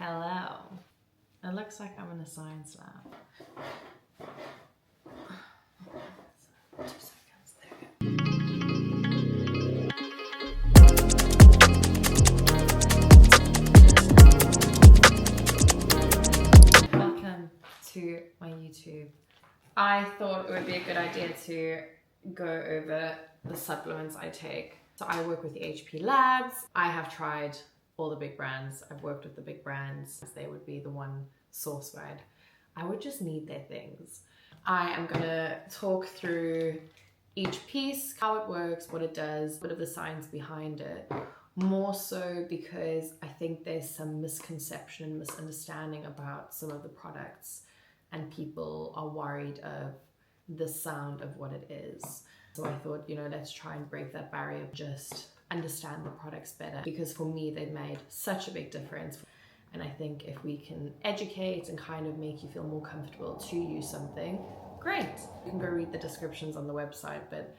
Hello. It looks like I'm in a science lab. 2 seconds, there we go. Welcome to my YouTube. I thought it would be a good idea to go over the supplements I take. So I work with the EHP Labs. I have tried all the big brands. I've worked with the big brands. They would be the one source where I would just need their things. I am gonna talk through each piece, how it works, what it does, a bit of the science behind it. More so because I think there's some misconception and misunderstanding about some of the products, and people are worried of the sound of what it is. So I thought, let's try and break that barrier, just understand the products better, because for me, they've made such a big difference. And I think if we can educate and kind of make you feel more comfortable to use something, great. You can go read the descriptions on the website, but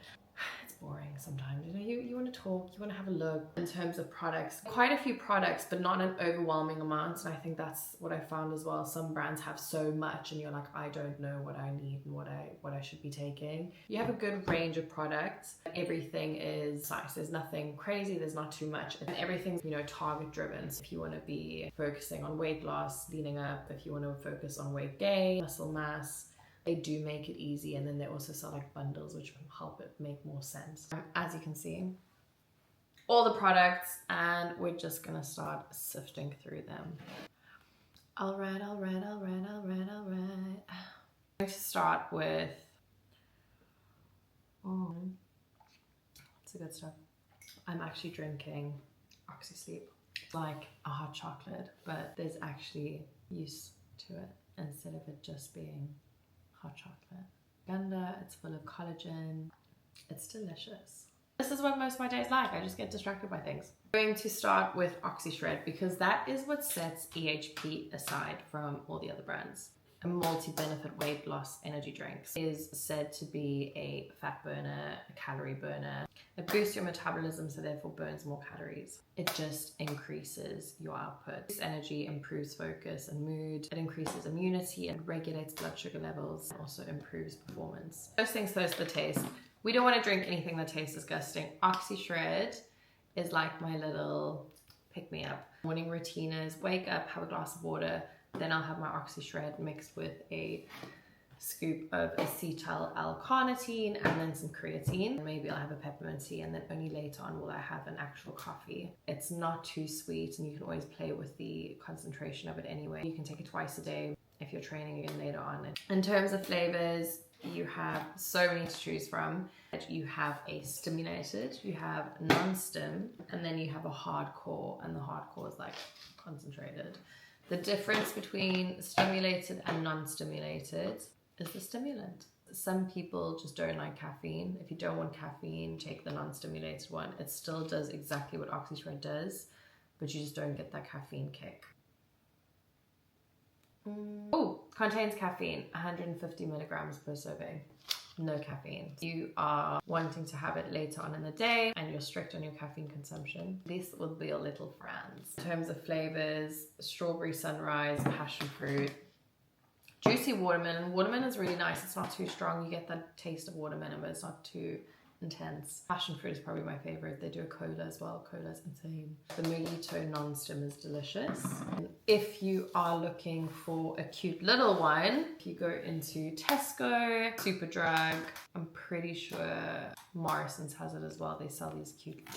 it's boring sometimes. You want to talk, you want to have a look. In terms of products, quite a few products, but not an overwhelming amount. And I think that's what I found as well. Some brands have so much and you're like, I don't know what I need and what I should be taking. You have a good range of products. Everything is nice. There's nothing crazy. There's not too much. And everything's, target driven. So if you want to be focusing on weight loss, leaning up, if you want to focus on weight gain, muscle mass, they do make it easy, and then they also sell like bundles which help it make more sense. As you can see, all the products, and we're just gonna start sifting through them. All right. I'm going to start with, it's a good stuff. I'm actually drinking Oxy Sleep. It's like a hot chocolate, but there's actually use to it instead of it just being hot chocolate. Ganda, it's full of collagen. It's delicious. This is what most of my days like. I just get distracted by things. I'm going to start with Oxy Shred because that is what sets EHP aside from all the other brands. A multi-benefit weight loss energy drink is said to be a fat burner, a calorie burner. It boosts your metabolism, so therefore burns more calories. It just increases your output. This energy improves focus and mood. It increases immunity and regulates blood sugar levels, and also improves performance. First things first, the taste. We don't want to drink anything that tastes disgusting. Oxy Shred is like my little pick-me-up. Morning routine is wake up, have a glass of water, then I'll have my Oxy Shred mixed with a scoop of Acetylene L Carnitine and then some creatine. Maybe I'll have a peppermint tea, and then only later on will I have an actual coffee. It's not too sweet, and you can always play with the concentration of it anyway. You can take it twice a day if you're training again later on. In terms of flavors, you have so many to choose from. You have a stimulated, you have non-stim, and then you have a hardcore, and the hardcore is like concentrated. The difference between stimulated and non-stimulated is the stimulant. Some people just don't like caffeine. If you don't want caffeine, take the non-stimulated one. It still does exactly what Oxy Shred does, but you just don't get that caffeine kick. Oh, contains caffeine, 150 milligrams per serving. No caffeine. You are wanting to have it later on in the day and you're strict on your caffeine consumption, this will be your little friends. In terms of flavors, strawberry sunrise, passion fruit, juicy watermelon. Watermelon is really nice. It's not too strong. You get that taste of watermelon, but it's not too intense. Passion fruit is probably my favorite. They do a cola as well. Cola's insane. The mojito non-stim is delicious. And if you are looking for a cute little one, if you go into Tesco, Superdrug, I'm pretty sure Morrison's has it as well. They sell these cute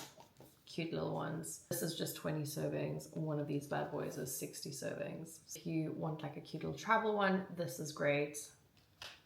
little ones. This is just 20 servings. One of these bad boys is 60 servings. If you want like a cute little travel one, this is great.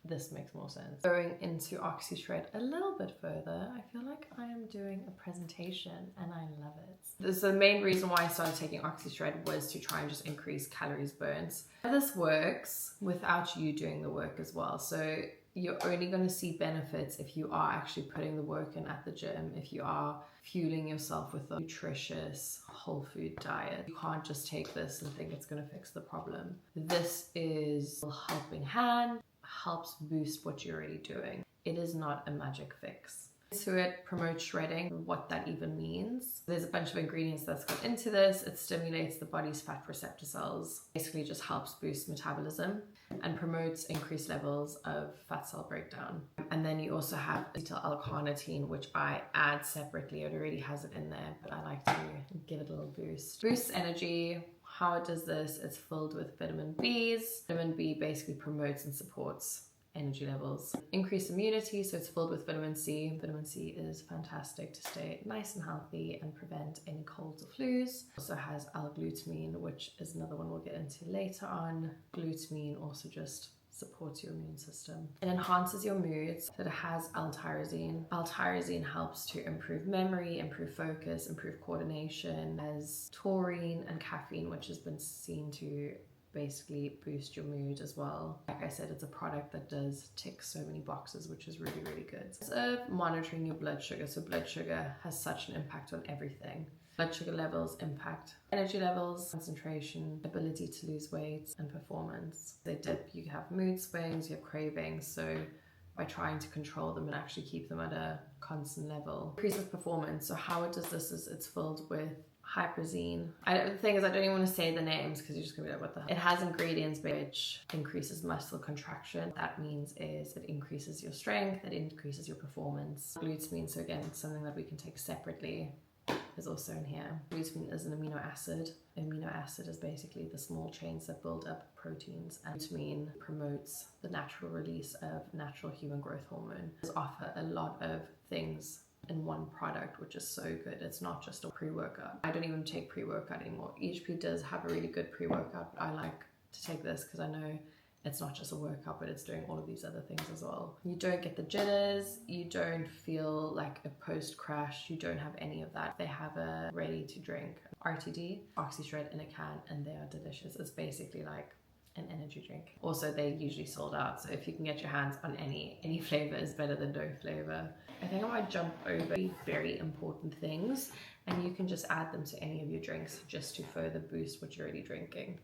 This makes more sense. Going into Oxy Shred a little bit further, I feel like I am doing a presentation and I love it. This is the main reason why I started taking Oxy Shred, was to try and just increase calories burns. This works without you doing the work as well. So you're only going to see benefits if you are actually putting the work in at the gym, if you are fueling yourself with a nutritious whole food diet. You can't just take this and think it's going to fix the problem. This is a helping hand, helps boost what you're already doing. It is not a magic fix. To it, promotes shredding, what that even means. There's a bunch of ingredients that's gone into this. It stimulates the body's fat receptor cells, basically just helps boost metabolism and promotes increased levels of fat cell breakdown. And then you also have Acetylene L Carnitine, which I add separately. It already has it in there, but I like to give it a little boost. Boosts energy. How it does this, it's filled with vitamin Bs. Vitamin B basically promotes and supports energy levels. Increased immunity, so it's filled with vitamin C. Vitamin C is fantastic to stay nice and healthy and prevent any colds or flus. Also has L-glutamine, which is another one we'll get into later on. Glutamine also just supports your immune system. It enhances your moods. So it has L-tyrosine. L-tyrosine helps to improve memory, improve focus, improve coordination. It has taurine and caffeine, which has been seen to basically boost your mood as well. Like I said, it's a product that does tick so many boxes, which is really, really good. It's monitoring your blood sugar. So blood sugar has such an impact on everything. Blood sugar levels impact energy levels, concentration, ability to lose weight, and performance. They dip, you have mood swings, you have cravings. So by trying to control them and actually keep them at a constant level. Increases performance. So how it does this is it's filled with Hyperzine. The thing is, I don't even want to say the names because you're just gonna be like, what the hell? It has ingredients which increases muscle contraction. What that means is it increases your strength, it increases your performance. Glutamine, so again, it's something that we can take separately, is also in here. Glutamine is an amino acid. Amino acid is basically the small chains that build up proteins, and glutamine promotes the natural release of natural human growth hormone. It offer a lot of things in one product, which is so good. It's not just a pre-workout. I don't even take pre-workout anymore. EHP does have a really good pre-workout, but I like to take this because I know it's not just a workout, but it's doing all of these other things as well. You don't get the jitters, you don't feel like a post-crash, you don't have any of that. They have a ready-to-drink RTD, Oxy Shred in a can, and they are delicious. It's basically like an energy drink. Also, they're usually sold out, so if you can get your hands on any flavor is better than no flavor. I think I might jump over very important things, and you can just add them to any of your drinks just to further boost what you're already drinking.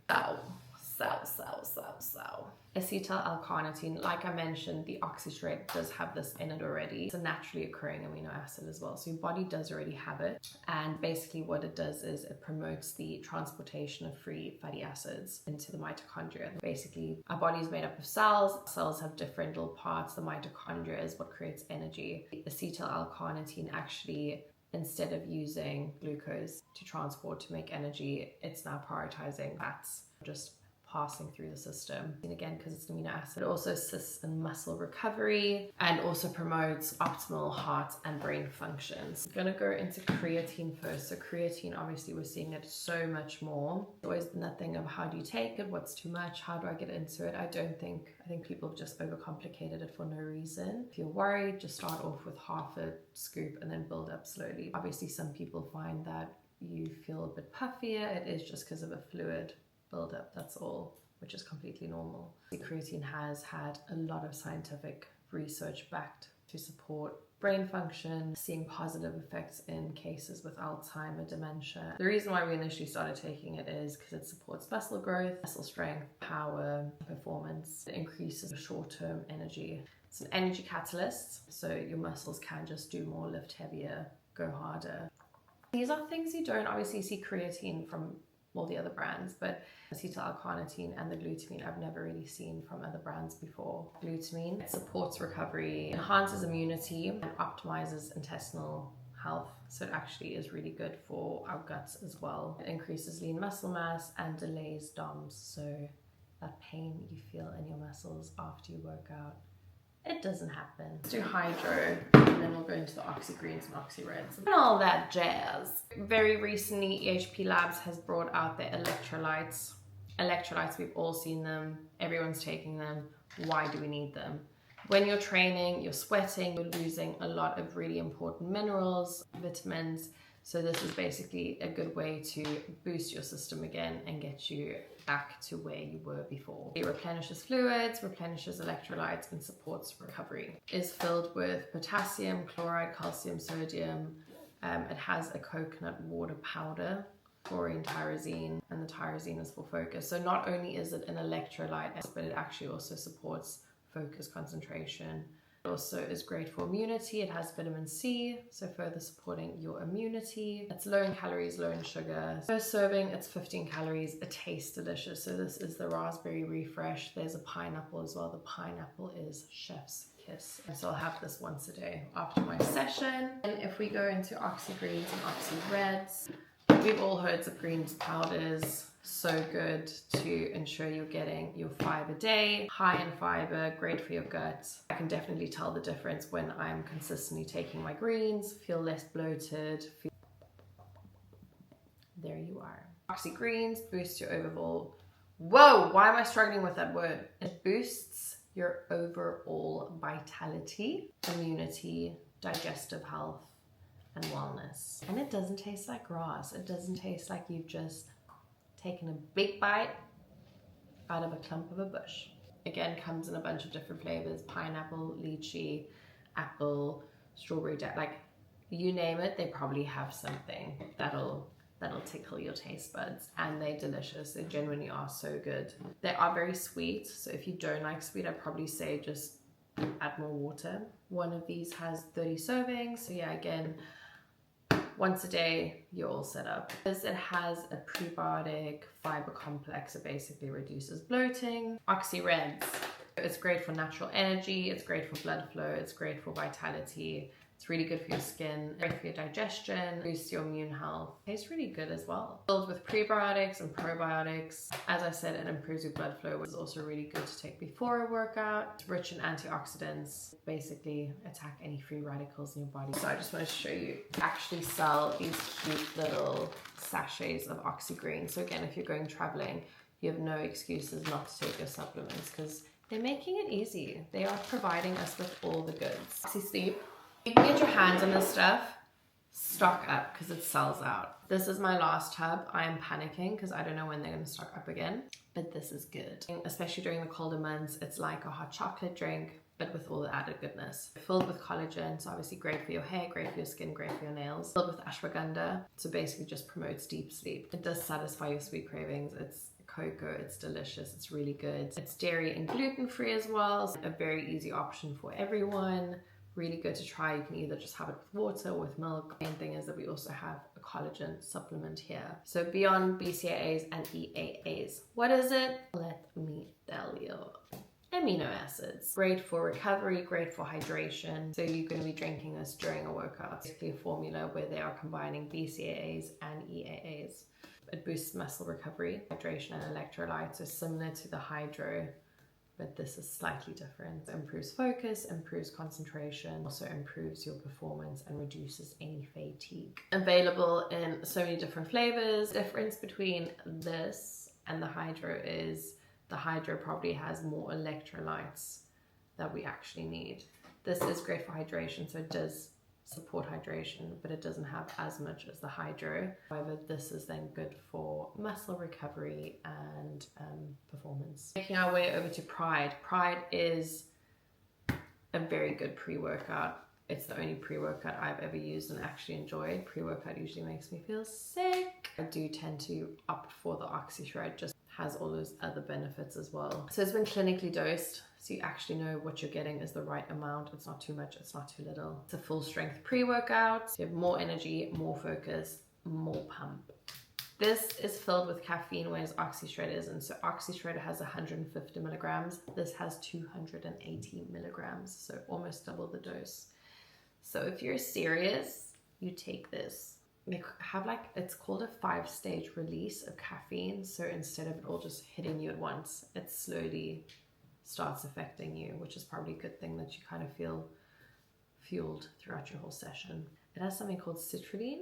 Acetylene L Carnitine, like I mentioned, the Oxy Shred does have this in it already. It's a naturally occurring amino acid as well, so your body does already have it. And basically what it does is it promotes the transportation of free fatty acids into the mitochondria. Basically, our body is made up of cells. Cells have different little parts. The mitochondria is what creates energy. Acetylene L Carnitine actually, instead of using glucose to transport to make energy, it's now prioritizing fats, just passing through the system. And again, because it's an amino acid, it also assists in muscle recovery and also promotes optimal heart and brain functions. I'm gonna go into creatine first. So creatine, obviously we're seeing it so much more. It's always been that thing of how do you take it, what's too much, how do I get into it? I think people have just overcomplicated it for no reason. If you're worried, just start off with half a scoop and then build up slowly. Obviously some people find that you feel a bit puffier. It is just because of a fluid buildup, that's all, which is completely normal. The creatine has had a lot of scientific research backed to support brain function, seeing positive effects in cases with Alzheimer's, dementia. The reason why we initially started taking it is because it supports muscle growth, muscle strength, power, performance. It increases short-term energy. It's an energy catalyst, so your muscles can just do more, lift heavier, go harder. These are things you don't obviously see creatine from all the other brands, but Acetylene L Carnitine and the glutamine I've never really seen from other brands before. Glutamine, it supports recovery, enhances immunity, and optimizes intestinal health. So it actually is really good for our guts as well. It increases lean muscle mass and delays DOMS. So that pain you feel in your muscles after you work out, it doesn't happen. Let's do hydro, and then we'll go into the Oxy Greens and Oxy Reds and all that jazz. Very recently, EHP Labs has brought out their electrolytes. Electrolytes, we've all seen them. Everyone's taking them. Why do we need them? When you're training, you're sweating, you're losing a lot of really important minerals, vitamins. So this is basically a good way to boost your system again and get you back to where you were before. It replenishes fluids, replenishes electrolytes, and supports recovery. It's filled with potassium, chloride, calcium, sodium. It has a coconut water powder, chlorine, tyrosine, and the tyrosine is for focus. So not only is it an electrolyte, but it actually also supports focus, concentration, It also is great for immunity. It has vitamin C, so further supporting your immunity. It's low in calories, low in sugar. First serving, it's 15 calories. It tastes delicious. So this is the raspberry refresh. There's a pineapple as well. The pineapple is chef's kiss. So I'll have this once a day after my session. And if we go into Oxy Greens and Oxy Reds, we've all heard of greens powders. So good to ensure you're getting your 5 a day, high in fiber, great for your gut. I can definitely tell the difference when I'm consistently taking my greens, feel less bloated. There you are. Oxy Greens boosts your overall, whoa, why am I struggling with that word? It boosts your overall vitality, immunity, digestive health, and wellness. And it doesn't taste like grass. It doesn't taste like you've just taken a big bite out of a clump of a bush. Again, comes in a bunch of different flavors: pineapple, lychee, apple, strawberry, like you name it, they probably have something that'll tickle your taste buds, and they're delicious. They genuinely are so good. They are very sweet, so if you don't like sweet, I'd probably say just add more water. One of these has 30 servings, so yeah, again, once a day, you're all set up. It has a prebiotic fiber complex. It basically reduces bloating. Oxy Reds. It's great for natural energy. It's great for blood flow. It's great for vitality. It's really good for your skin, great for your digestion, boosts your immune health. Tastes really good as well. Filled with prebiotics and probiotics. As I said, it improves your blood flow, which is also really good to take before a workout. It's rich in antioxidants, basically attack any free radicals in your body. So I just want to show you, actually sell these cute little sachets of Oxy Green. So again, if you're going traveling, you have no excuses not to take your supplements because they're making it easy. They are providing us with all the goods. Oxy Sleep. You can get your hands on this stuff, stock up because it sells out. This is my last tub. I am panicking because I don't know when they're going to stock up again, but this is good. Especially during the colder months, it's like a hot chocolate drink, but with all the added goodness. Filled with collagen, so obviously great for your hair, great for your skin, great for your nails. Filled with ashwagandha, so basically just promotes deep sleep. It does satisfy your sweet cravings. It's cocoa, it's delicious, it's really good. It's dairy and gluten-free as well, so a very easy option for everyone. Really good to try. You can either just have it with water or with milk. The main thing is that we also have a collagen supplement here. So beyond BCAAs and EAAs. What is it? Let me tell you. Amino acids. Great for recovery, great for hydration. So you're going to be drinking this during a workout. It's basically a formula where they are combining BCAAs and EAAs. It boosts muscle recovery, hydration, and electrolytes. So similar to the hydro, but this is slightly different. It improves focus, improves concentration, also improves your performance and reduces any fatigue. Available in so many different flavors. The difference between this and the hydro is the hydro probably has more electrolytes that we actually need. This is great for hydration, so it does support hydration, but it doesn't have as much as the hydro. However, this is then good for muscle recovery and performance. Making our way over to Pride. Pride is a very good pre-workout. It's the only pre-workout I've ever used and actually enjoyed. Pre-workout usually makes me feel sick. I do tend to opt for the Oxy Shred, just has all those other benefits as well. So it's been clinically dosed, so you actually know what you're getting is the right amount. It's not too much, it's not too little. It's a full strength pre-workout. So you have more energy, more focus, more pump. This is filled with caffeine, whereas Oxy Shred isn't. So Oxy Shred has 150 milligrams. This has 280 milligrams, so almost double the dose. So if you're serious, you take this. They have it's called a 5-stage release of caffeine. So instead of it all just hitting you at once, it slowly starts affecting you, which is probably a good thing that you kind of feel fueled throughout your whole session. It has something called citrulline,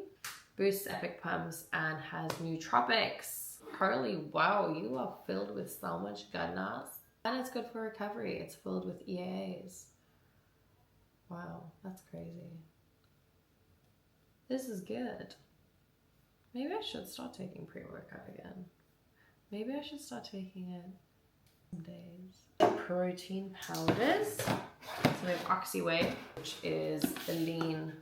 boosts epic pumps, and has nootropics. Holy wow, you are filled with so much goodness. And it's good for recovery. It's filled with EAAs. Wow, that's crazy. This is good. Maybe I should start taking pre-workout again. Maybe I should start taking it some days. Protein powders. So we have Oxywhey, which is the lean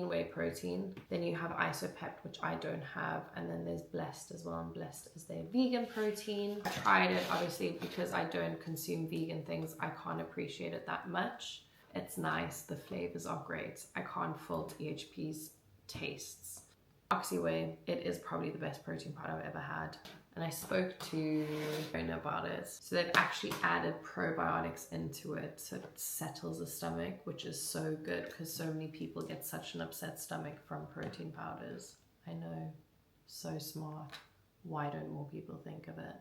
whey protein. Then you have Isopept, which I don't have. And then there's Blessed as well. And Blessed is their vegan protein. I tried it, obviously, because I don't consume vegan things. I can't appreciate it that much. It's nice, the flavors are great. I can't fault EHP's tastes. Oxywhey, it is probably the best protein powder I've ever had. And I spoke to owner about it. So they've actually added probiotics into it so it settles the stomach, which is so good because so many people get such an upset stomach from protein powders. I know, so smart. Why don't more people think of it?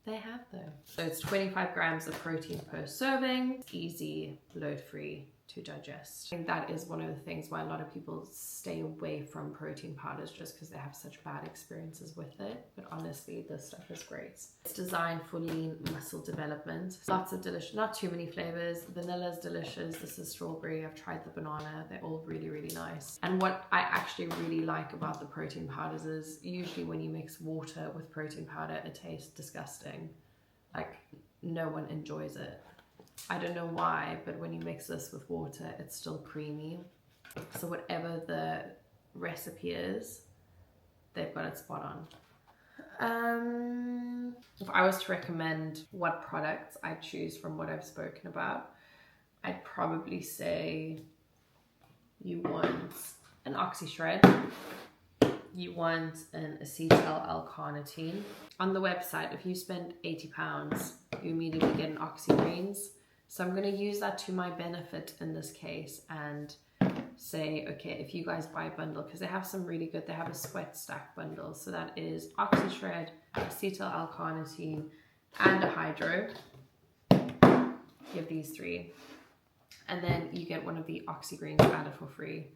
They have though. So it's 25 grams of protein per serving. It's easy, load-free to digest. I think that is one of the things why a lot of people stay away from protein powders, just because they have such bad experiences with it. But honestly, this stuff is great. It's designed for lean muscle development. Lots of delicious, not too many flavors. Vanilla is delicious. This is strawberry. I've tried the banana. They're all really, really nice. And what I actually really like about the protein powders is usually when you mix water with protein powder, it tastes disgusting. Like, no one enjoys it. I don't know why, but when you mix this with water, it's still creamy. So whatever the recipe is, they've got it spot on. If I was to recommend what products I'd choose from what I've spoken about, I'd probably say you want an Oxy Shred. You want an Acetylene L Carnitine. On the website, if you spend £80, you immediately get an Oxy Greens. So I'm going to use that to my benefit in this case and say, okay, if you guys buy a bundle, because they have some really good, they have a sweat stack bundle. So that is Oxy Shred, Acetylene L Carnitine, and a hydro. You have these three. And then you get one of the Oxy Greens added for free.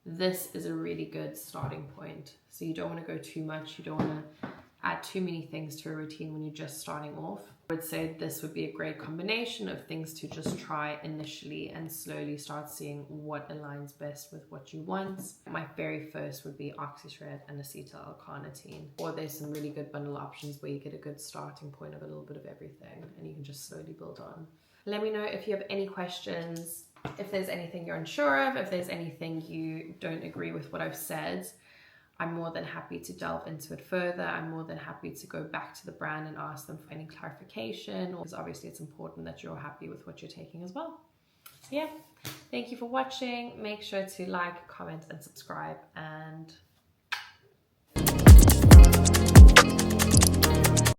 This is a really good starting point. So you don't want to go too much. You don't want to add too many things to a routine when you're just starting off. I would say this would be a great combination of things to just try initially and slowly start seeing what aligns best with what you want. My very first would be Oxy Shred and Acetylene L Carnitine. Or there's some really good bundle options where you get a good starting point of a little bit of everything and you can just slowly build on. Let me know if you have any questions, if there's anything you're unsure of, if there's anything you don't agree with what I've said. I'm more than happy to delve into it further. I'm more than happy to go back to the brand and ask them for any clarification, because obviously it's important that you're happy with what you're taking as well. So yeah, thank you for watching. Make sure to like, comment, and subscribe, and